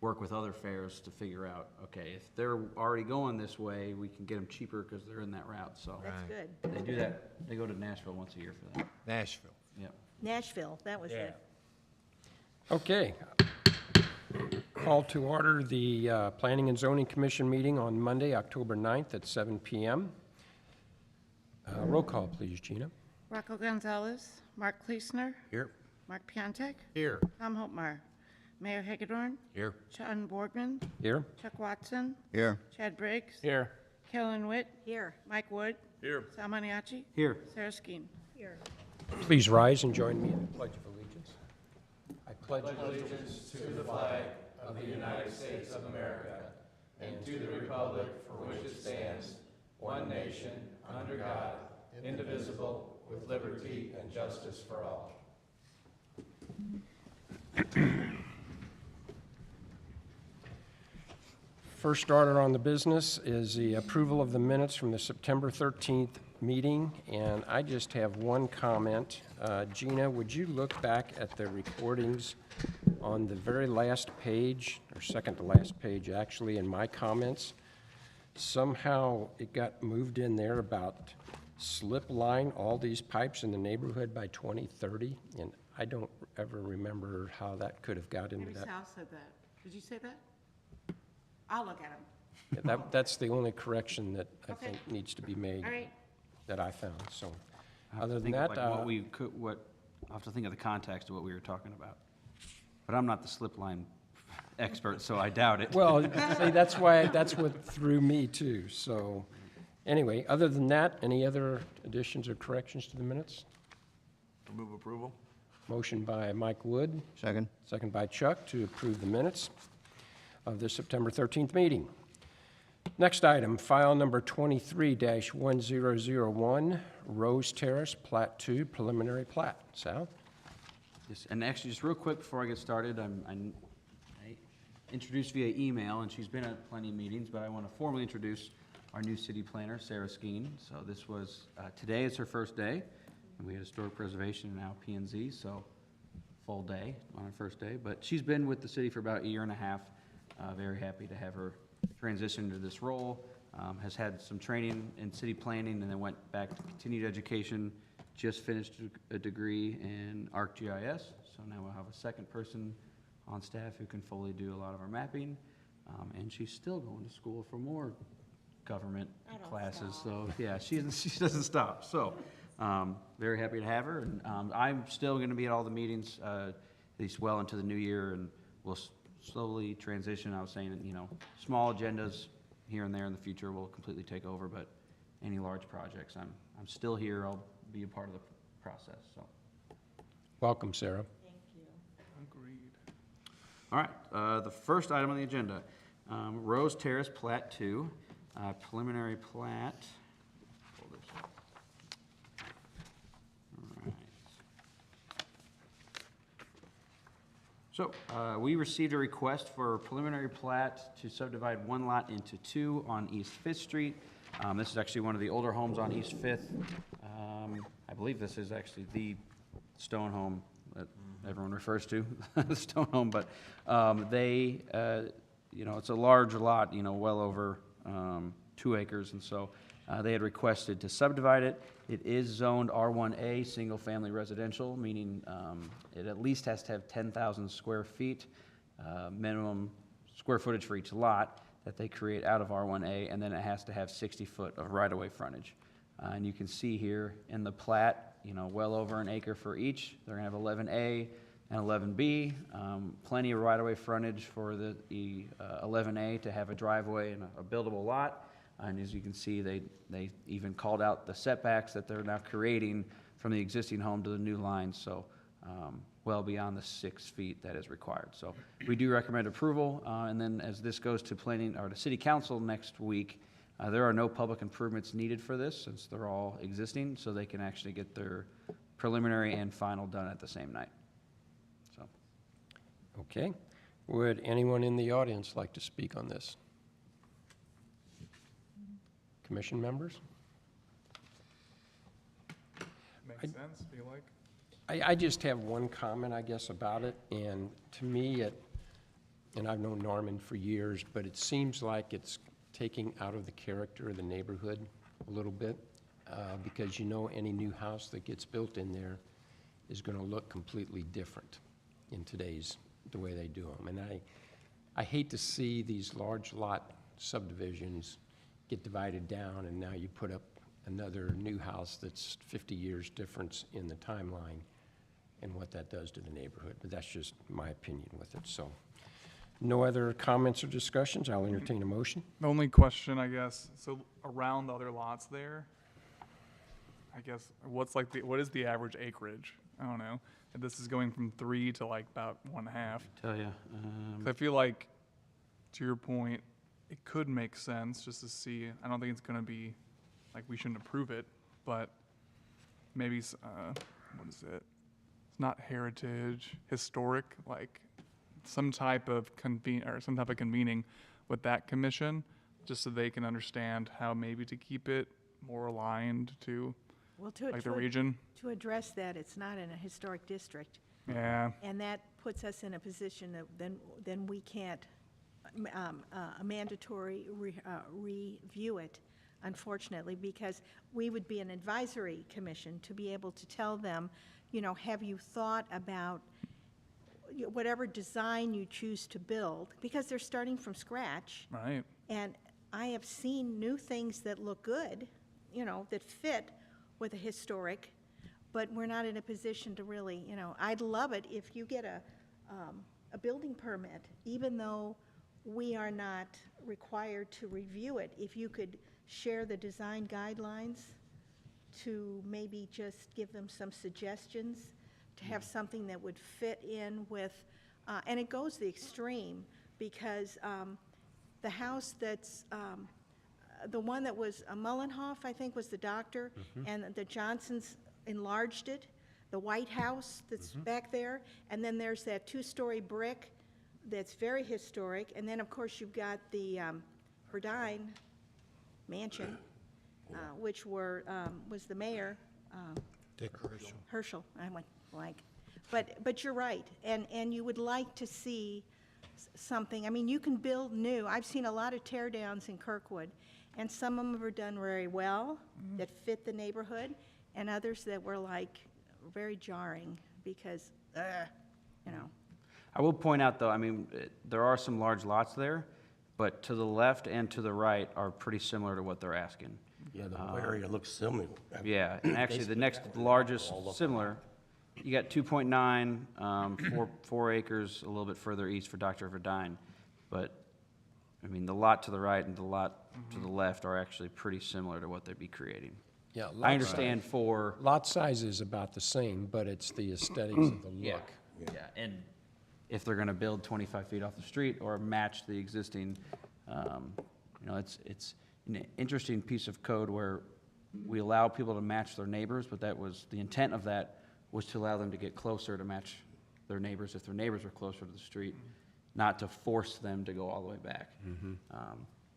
work with other fairs to figure out, okay, if they're already going this way, we can get them cheaper because they're in that route, so. That's good. They do that, they go to Nashville once a year for that. Nashville. Yep. Nashville, that was it. Okay. Call to order the Planning and Zoning Commission meeting on Monday, October 9th at 7 PM. Roll call, please, Gina. Rocco Gonzalez, Mark Kleesner, Here. Mark Piontek, Here. Tom Hopmar, Mayor Hagedorn, Here. Sean Borgman, Here? Chuck Watson, Here. Chad Briggs, Here. Kellen Witt, Here. Mike Wood, Here. Sal Maniaci, Here. Sarah Skeen. Here. Please rise and join me in the Pledge of Allegiance. I pledge allegiance. First order on the business is the approval of the minutes from the September 13th meeting, and I just have one comment. Gina, would you look back at the recordings on the very last page, or second to last page, actually, in my comments? Somehow it got moved in there about slip line all these pipes in the neighborhood by 2030, and I don't ever remember how that could have got into Maybe that. Sal said that. Did you say that? I'll look at him. That's the only correction that I Okay. think needs to be made All right. that I found, so. I have to Other than think of, that, like, what we could, I'll have to think of the context of what we were talking about. But I'm not the slip line expert, so I doubt it. Well, see, that's what threw me too, so. Anyway, other than that, any other additions or corrections to the minutes? Move approval. Motion by Mike Wood, Second. second by Chuck to approve the minutes of the September 13th meeting. Next item, file number 23-1001, Rose Terrace, Plat 2, preliminary plat. Sal? Yes, and actually, just real quick before I get started, I introduced via email, and she's been at plenty of meetings, but I want to formally introduce our new city planner, Sarah Skeen. So this was, today is her first day, and we had historic preservation and now P&Z, so full day on her first day. But she's been with the city for about a year and a half. Very happy to have her transition into this role. Has had some training in city planning and then went back to continued education. Just finished a degree in ArcGIS, so now we'll have a second person on staff who can fully do a lot of our mapping. And she's still going to school for more government classes, so yeah, she doesn't stop. So very happy to have her, and I'm still going to be at all the meetings, at least well into the new year, and we'll slowly transition. I was saying, small agendas here and there in the future will completely take over, but any large projects, I'm still here. I'll be a part of the process, so. Welcome, Sarah. Thank you. All right, the first item on the agenda, Rose Terrace Plat 2, preliminary plat. Pull this up. All right. So, we received a request for a preliminary plat to subdivide one lot into two on East Fifth Street. This is actually one of the older homes on East Fifth. I believe this is actually the stone home that everyone refers to, the stone home, but it's a large lot, well over 2 acres, and so they had requested to subdivide it. It is zoned R1A, single-family residential, meaning it at least has to have 10,000 square feet, minimum square footage for each lot that they create out of R1A, and then it has to have 60 foot of right-of-way frontage. And you can see here in the plat, well over an acre for each. They're gonna have 11A and 11B, plenty of right-of-way frontage for the 11A to have a driveway and a buildable lot. And as you can see, they even called out the setbacks that they're now creating from the existing home to the new line, so well beyond the 6 feet that is required. So we do recommend approval, and then as this goes to planning or to city council next week, there are no public improvements needed for this since they're all existing, so they can actually get their preliminary and final done at the same night. So. Okay. Would anyone in the audience like to speak on this? Commission members? Makes sense, feel like? I just have one comment, I guess, about it, and to me, and I've known Norman for years, but it seems like it's taking out of the character of the neighborhood a little bit, because any new house that gets built in there is going to look completely different in the way they do them. And I hate to see these large lot subdivisions get divided down, and now you put up another new house that's 50 years difference in the timeline and what that does to the neighborhood. But that's just my opinion with it. So no other comments or discussions. I'll entertain a motion. The only question, I guess, so around the other lots there, I guess, what is the average acreage? I don't know. And this is going from 3 to like about 1.5. Tell you, I feel like, to your point, it could make sense just to see. I don't think it's going to be, like, we shouldn't approve it, but maybe, what is it? It's not heritage, historic, like some type of convening with that commission, just so they can understand how maybe to keep it more aligned to Well, like the region. to address that, it's not in a historic district, Yeah, and that puts us in a position that then we can't a mandatory review it, unfortunately, because we would be an advisory commission to be able to tell them, have you thought about whatever design you choose to build, because they're starting from scratch. right. And I have seen new things that look good, that fit with a historic, but we're not in a position to really, I'd love it if you get a building permit, even though we are not required to review it, if you could share the design guidelines to maybe just give them some suggestions, to have something that would fit in with, and it goes the extreme, because the house that's, the one that was, Mullenhoff, I think, was the doctor, and the Johnsons enlarged it, the White House that's back there, and then there's that two-story brick that's very historic, and then, of course, you've got the Herdine Mansion, which was the mayor, Dick Herschel. Herschel, I went blank. But you're right, and you would like to see something. I mean, you can build new. I've seen a lot of tear downs in Kirkwood, and some of them are done very well, that fit the neighborhood, and others that were like very jarring because, I will point out, though, I mean, there are some large lots there, but to the left and to the right are pretty similar to what they're asking. Yeah, the whole area looks similar. Yeah, and actually, the Basically, next all largest up. similar, you got 2.9, 4 acres a little bit further east for Dr. Verdine. But, I mean, the lot to the right and the lot to the left are actually pretty similar to what they'd be creating. Yeah, I understand for, lot size is about the same, but it's the aesthetics of the yeah, look. yeah, and if they're gonna build 25 feet off the street or match the existing, it's an interesting piece of code where we allow people to match their neighbors, but that was, the intent of that was to allow them to get closer to match their neighbors if their neighbors were closer to the street, not to force them to go all the way back.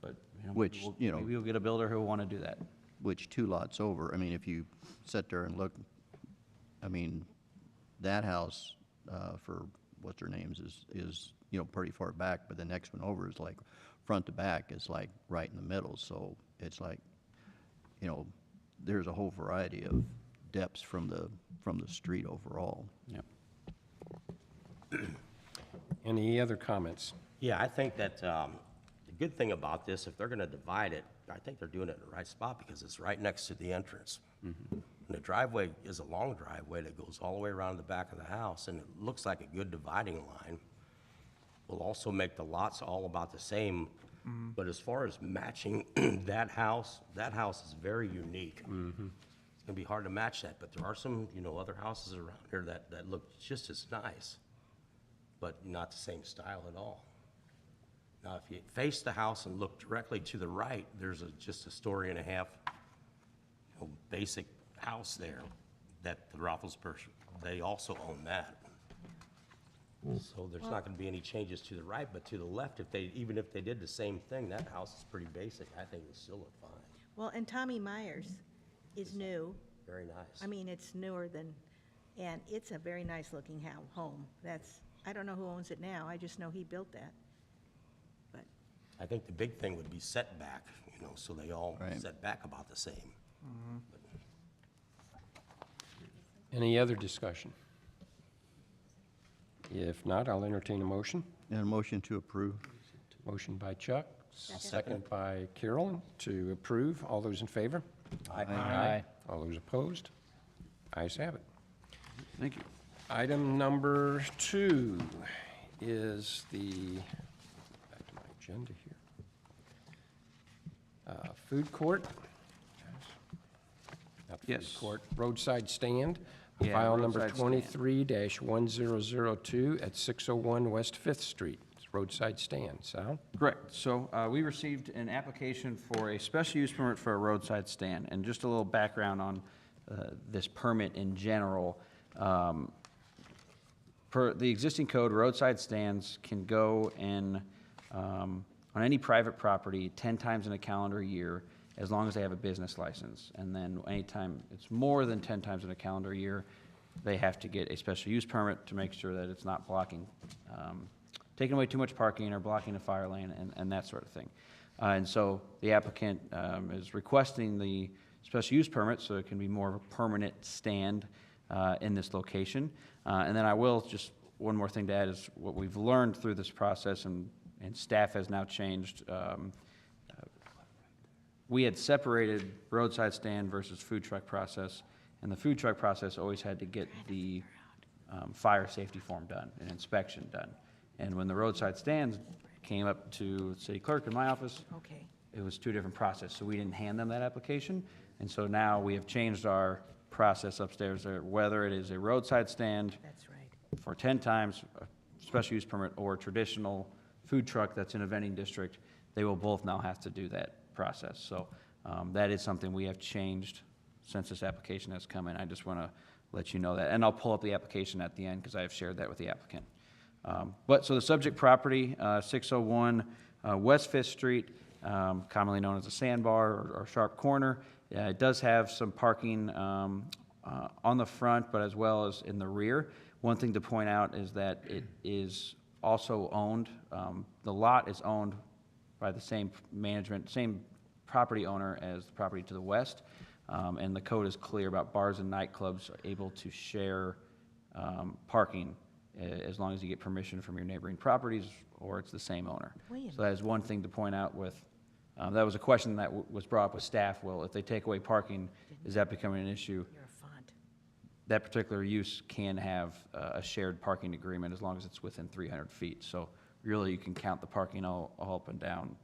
But, Which, maybe we'll get a builder who will wanna do that. which 2 lots over, I mean, if you sit there and look, I mean, that house for what's her name's is pretty far back, but the next one over is like front to back is like right in the middle, so it's like, there's a whole variety of depths from the street overall. Yep. Any other comments? Yeah, I think that the good thing about this, if they're going to divide it, I think they're doing it in the right spot because it's right next to the entrance. And the driveway is a long driveway that goes all the way around the back of the house, and it looks like a good dividing line. Will also make the lots all about the same. But as far as matching that house is very unique. It's going to be hard to match that, but there are some, other houses around here that look just as nice, but not the same style at all. Now, if you face the house and look directly to the right, there's just a story and a half, basic house there that the Roethlisberger, they also own that. So there's not gonna be any changes to the right, but to the left, even if they did the same thing, that house is pretty basic. I think it still look fine. well, and Tommy Myers is new. Very nice. I mean, it's newer than, and it's a very nice looking home. I don't know who owns it now, I just know he built that. I think the big thing would be setback, you know, so they all Right. set back about the same. Any other discussion? If not, I'll entertain a motion. And a motion to approve. Motion by Chuck, second by Carolyn to approve. All those in favor? Aye. All those opposed? Ayes have it. Thank you. Item number 2 is back to my agenda here. Food court. Not food Yes. court, roadside stand. Yeah, File number roadside stand. 23-1002 at 601 West Fifth Street. It's roadside stand. Sal? Correct. So we received an application for a special use permit for a roadside stand. And just a little background on this permit in general. Per the existing code, roadside stands can go in, on any private property 10 times in a calendar year, as long as they have a business license. And then anytime it's more than 10 times in a calendar year, they have to get a special use permit to make sure that it's not blocking, taking away too much parking or blocking a fire lane and that sort of thing. And so the applicant is requesting the special use permit so it can be more of a permanent stand in this location. And then I will, just one more thing to add is what we've learned through this process, and staff has now changed. We had separated roadside stand versus food truck process, and the food truck process always had to get the fire safety form done, an inspection done. And when the roadside stands came up to the city clerk in my office, Okay, it was 2 different processes, so we didn't hand them that application. And so now we have changed our process upstairs, whether it is a roadside stand that's right. for 10 times, a special use permit, or a traditional food truck that's in a vending district, they will both now have to do that process. So that is something we have changed since this application has come in. I just want to let you know that. And I'll pull up the application at the end because I have shared that with the applicant. So the subject property, 601 West Fifth Street, commonly known as a sandbar or sharp corner. It does have some parking on the front, but as well as in the rear. One thing to point out is that it is also owned, the lot is owned by the same management, same property owner as the property to the west. And the code is clear about bars and nightclubs are able to share parking as long as you get permission from your neighboring properties or it's the same owner. Wait a So that is one thing to point out with, that was a question that was brought up with staff. Well, if they take away parking, is that becoming an issue? You're a font. That particular use can have a shared parking agreement as long as it's within 300 feet. So really, you can count the parking all up and down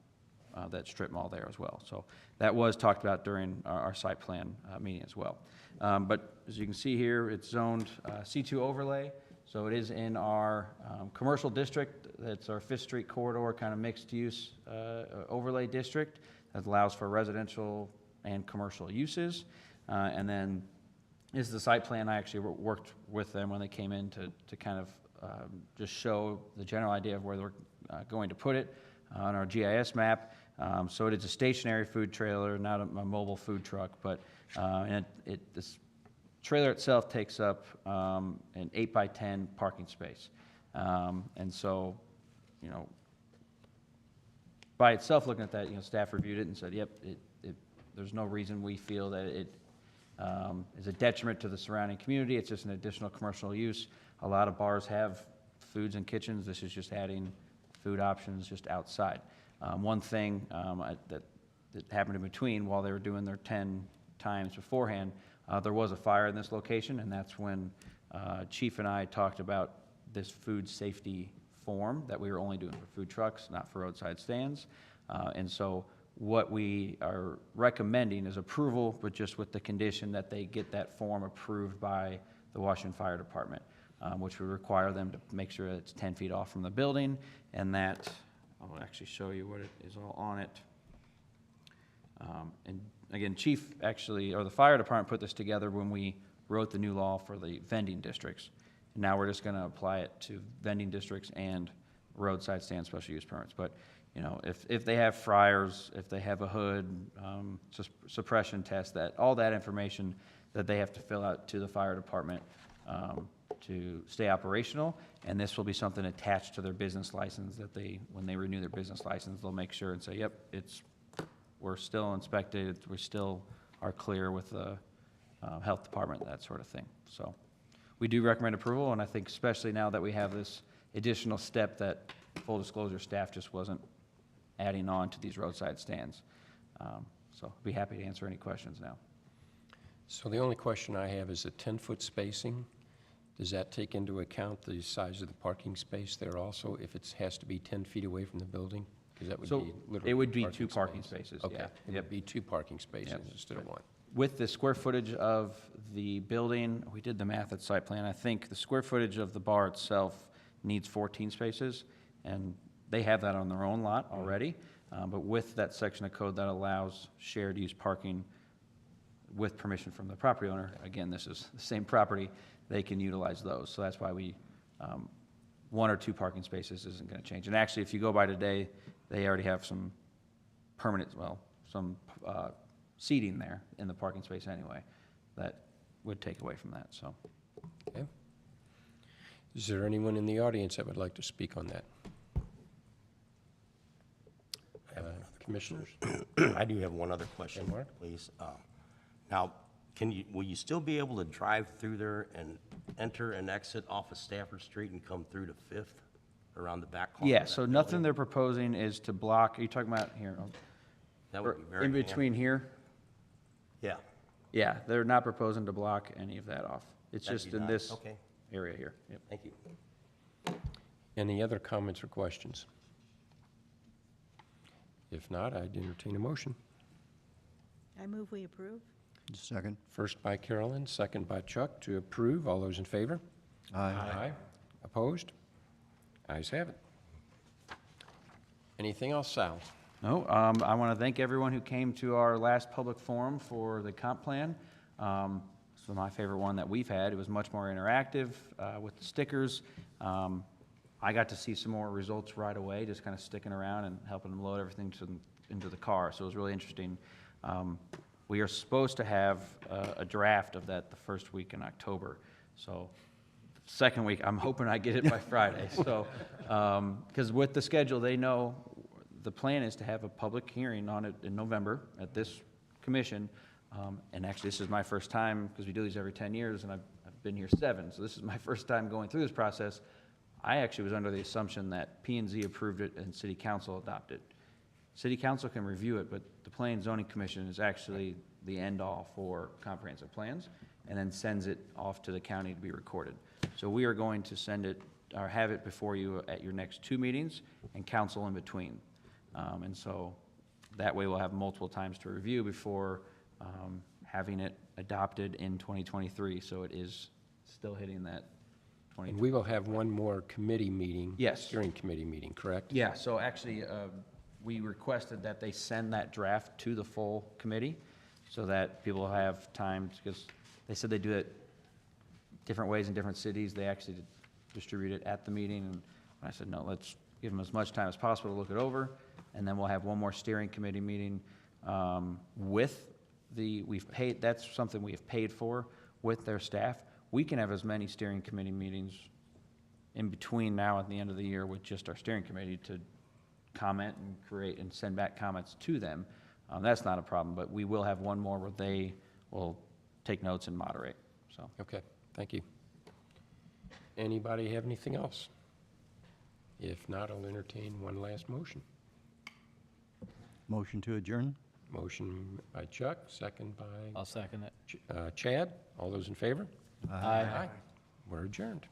that strip mall there as well. So that was talked about during our site plan meeting as well. But as you can see here, it's zoned C2 overlay. So it is in our commercial district. That's our Fifth Street corridor, kind of mixed-use overlay district that allows for residential and commercial uses. And then this is the site plan. I actually worked with them when they came in to kind of just show the general idea of where they're going to put it on our GIS map. So it is a stationary food trailer, not a mobile food truck, but and this trailer itself takes up an 8x10 parking space. And so, you know, by itself, looking at that, you know, staff reviewed it and said, yep, there's no reason we feel that it is a detriment to the surrounding community. It's just an additional commercial use. A lot of bars have foods and kitchens. This is just adding food options just outside. One thing that happened in between while they were doing their 10 times beforehand, there was a fire in this location, and that's when Chief and I talked about this food safety form that we were only doing for food trucks, not for roadside stands. And so what we are recommending is approval, but just with the condition that they get that form approved by the Washington Fire Department, which would require them to make sure that it's 10 feet off from the building, and that, I'll actually show you what it is all on it. And again, Chief actually, or the fire department put this together when we wrote the new law for the vending districts. Now we're just going to apply it to vending districts and roadside stand special use permits. But, you know, if they have fryers, if they have a hood, suppression test, that all that information that they have to fill out to the fire department to stay operational. And this will be something attached to their business license that they, when they renew their business license, they'll make sure and say, yep, we're still inspected, we still are clear with the health department, that sort of thing. So we do recommend approval, and I think especially now that we have this additional step that, full disclosure, staff just wasn't adding on to these roadside stands. So I'd be happy to answer any questions now. So the only question I have is the 10-foot spacing. Does that take into account the size of the parking space there also, if it has to be 10 feet away from the building? Because that would So be literally it would be two parking spaces, Okay, yeah. it would be 2 parking spaces Yep. instead of 1. With the square footage of the building, we did the math at site plan, I think the square footage of the bar itself needs 14 spaces, and they have that on their own lot already. But with that section of code that allows shared use parking with permission from the property owner, again, this is the same property, they can utilize those. So that's why we, 1 or 2 parking spaces isn't gonna change. And actually, if you go by today, they already have some permanent, some seating there in the parking space anyway, that would take away from that, so. Okay. Is there anyone in the audience that would like to speak on that? Commissioners? I do have one other question, Okay, Mark. please. Now, will you still be able to drive through there and enter and exit off of Stafford Street and come through to Fifth around the back corner? Yeah, of so that nothing building? they're proposing is to block, are you talking about here? That would be very In handy. between here? Yeah. Yeah, they're not proposing to block any of that off. It's That'd just be in nice. this Okay. area here. Yep. Thank you. Any other comments or questions? If not, I'd entertain a motion. I move we approve. Second? First by Carolyn, second by Chuck to approve. All those in favor? Aye. Opposed? Ayes have it. Anything else, Sal? No, I want to thank everyone who came to our last public forum for the comp plan. This was my favorite one that we've had. It was much more interactive with the stickers. I got to see some more results right away, just kind of sticking around and helping them load everything into the car. So it was really interesting. We are supposed to have a draft of that the first week in October. So second week, I'm hoping I get it by Friday. So, because with the schedule, they know the plan is to have a public hearing on it in November at this commission. And actually, this is my first time, because we do these every 10 years, and I've been here 7. So this is my first time going through this process. I actually was under the assumption that P&Z approved it and City Council adopted. City Council can review it, but the Planning and Zoning Commission is actually the end-all for comprehensive plans, and then sends it off to the county to be recorded. So we are going to send it, or have it before you at your next 2 meetings, and council in between. And so that way we'll have multiple times to review before having it adopted in 2023. So it is still hitting that And we will have one more committee meeting. Yes. Steering committee meeting, correct? Yeah, so actually, we requested that they send that draft to the full committee so that people have time, because they said they do it different ways in different cities. They actually distribute it at the meeting, and I said, no, let's give them as much time as possible to look it over, and then we'll have one more steering committee meeting with we've paid, that's something we have paid for with their staff. We can have as many steering committee meetings in between now and the end of the year with just our steering committee to comment and create and send back comments to them. That's not a problem, but we will have one more where they will take notes and moderate, so. Okay, thank you. Anybody have anything else? If not, I'll entertain one last motion. Motion to adjourn? Motion by Chuck, second by I'll second it. Chad. All those in favor? Aye. We're adjourned.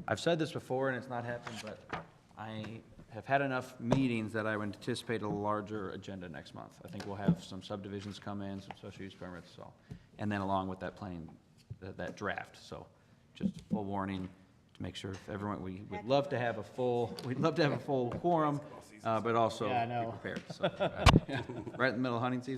I've said this before and it's not happened, but I have had enough meetings that I would anticipate a larger agenda next month. I think we'll have some subdivisions come in, some social use permits, so, and then along with that planning, that draft, so just full warning to make sure if everyone, we would love to have a full, we'd love to have a full quorum, but also Yeah, I be know. prepared, so. Right in the middle of hunting season.